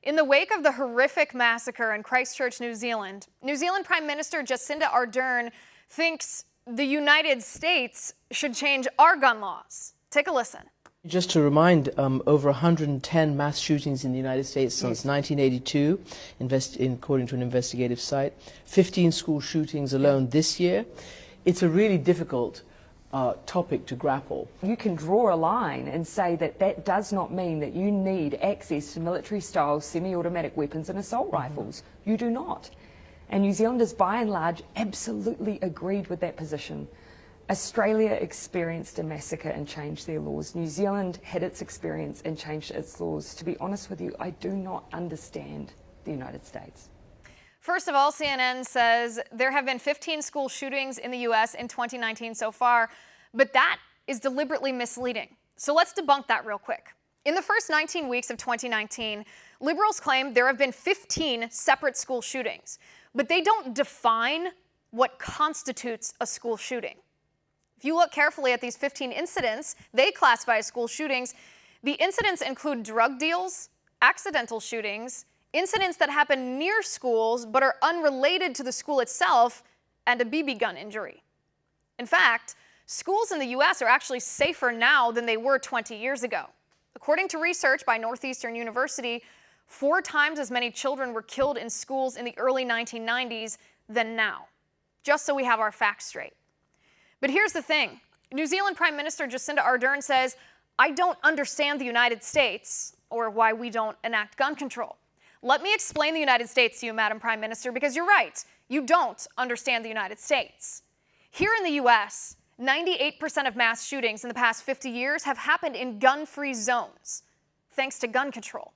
In the wake of the horrific massacre in Christchurch, New Zealand Prime Minister Jacinda Ardern thinks the United States should change our gun laws. Take a listen. Just to remind, over 110 mass shootings in the United States since 1982, according to an investigative site. 15 school shootings alone this year. It's a really difficult topic to grapple. You can draw a line and say that that does not mean that you need access to military-style semi-automatic weapons and assault rifles. You do not. And New Zealanders, by and large, absolutely agreed with that position. Australia experienced a massacre and changed their laws. New Zealand had its experience and changed its laws. To be honest with you, I do not understand the United States. First of all, CNN says there have been 15 school shootings in the U.S. in 2019 so far, but that is deliberately misleading. So let's debunk that real quick. In the first 19 weeks of 2019, liberals claim there have been 15 separate school shootings, but they don't define what constitutes a school shooting. If you look carefully at these 15 incidents they classify as school shootings, the incidents include drug deals, accidental shootings, incidents that happen near schools but are unrelated to the school itself, and a BB gun injury. In fact, schools in the U.S. are actually safer now than they were 20 years ago. According to research by Northeastern University, 4 times as many children were killed in schools in the early 1990s than now. Just so we have our facts straight. But here's the thing. New Zealand Prime Minister Jacinda Ardern says, "I don't understand the United States or why we don't enact gun control." Let me explain the United States to you, Madam Prime Minister, because you're right. You don't understand the United States. Here in the U.S., 98% of mass shootings in the past 50 years have happened in gun-free zones, thanks to gun control.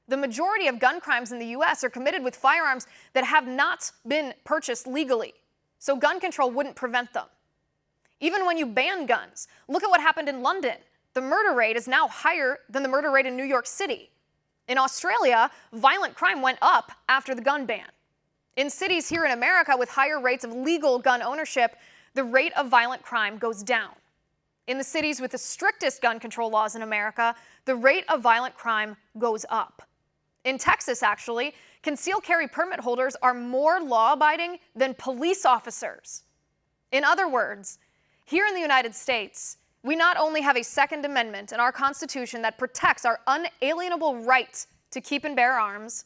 The majority of gun crimes in the U.S. are committed with firearms that have not been purchased legally, so gun control wouldn't prevent them. Even when you ban guns, look at what happened in London. The murder rate is now higher than the murder rate in New York City. In Australia, violent crime went up after the gun ban. In cities here in America with higher rates of legal gun ownership, the rate of violent crime goes down. In the cities with the strictest gun control laws in America, the rate of violent crime goes up. In Texas, actually, concealed carry permit holders are more law-abiding than police officers. In other words, here in the United States, we not only have a Second Amendment in our Constitution that protects our unalienable right to keep and bear arms,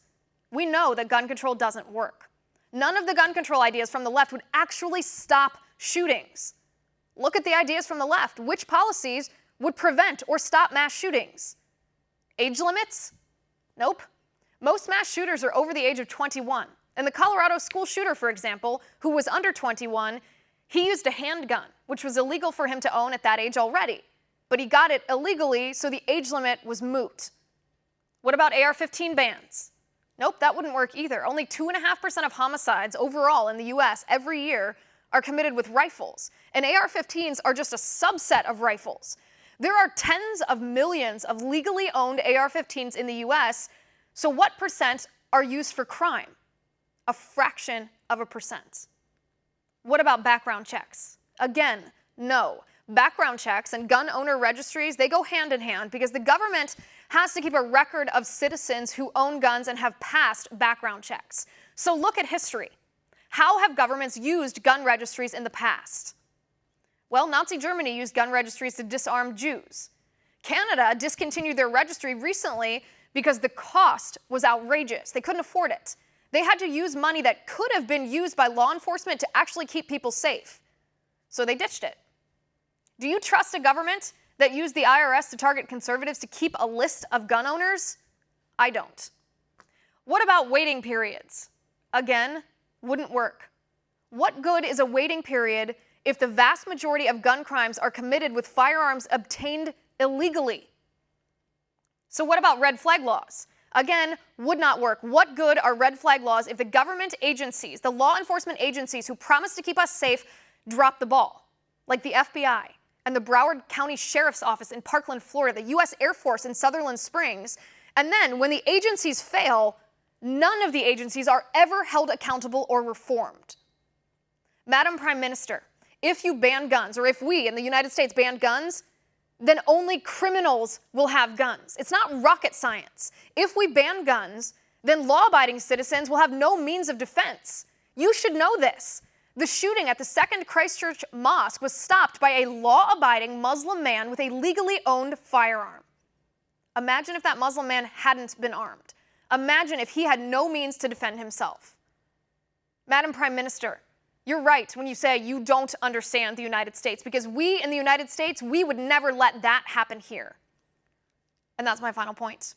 we know that gun control doesn't work. None of the gun control ideas from the left would actually stop shootings. Look at the ideas from the left. Which policies would prevent or stop mass shootings? Age limits? Nope. Most mass shooters are over the age of 21. And the Colorado school shooter, for example, who was under 21, he used a handgun, which was illegal for him to own at that age already. But he got it illegally, so the age limit was moot. What about AR-15 bans? Nope, that wouldn't work either. Only 2.5% of homicides overall in the U.S. every year are committed with rifles, and AR-15s are just a subset of rifles. There are tens of millions of legally owned AR-15s in the U.S., so what percent are used for crime? A fraction of a percent. What about background checks? Again, no. Background checks and gun owner registries, they go hand in hand because the government has to keep a record of citizens who own guns and have passed background checks. So look at history. How have governments used gun registries in the past? Well, Nazi Germany used gun registries to disarm Jews. Canada discontinued their registry recently because the cost was outrageous. They couldn't afford it. They had to use money that could have been used by law enforcement to actually keep people safe. So they ditched it. Do you trust a government that used the IRS to target conservatives to keep a list of gun owners? I don't. What about waiting periods? Again, wouldn't work. What good is a waiting period if the vast majority of gun crimes are committed with firearms obtained illegally? So what about red flag laws? Again, would not work. What good are red flag laws if the government agencies, the law enforcement agencies who promise to keep us safe, drop the ball? Like the FBI and the Broward County Sheriff's Office in Parkland, Florida, the U.S. Air Force in Sutherland Springs. And then when the agencies fail, none of the agencies are ever held accountable or reformed. Madam Prime Minister, if you ban guns, or if we in the United States ban guns, then only criminals will have guns. It's not rocket science. If we ban guns, then law-abiding citizens will have no means of defense. You should know this. The shooting at the Second Christchurch Mosque was stopped by a law-abiding Muslim man with a legally owned firearm. Imagine if that Muslim man hadn't been armed. Imagine if he had no means to defend himself. Madam Prime Minister, you're right when you say you don't understand the United States, because we in the United States, we would never let that happen here. And that's my final point.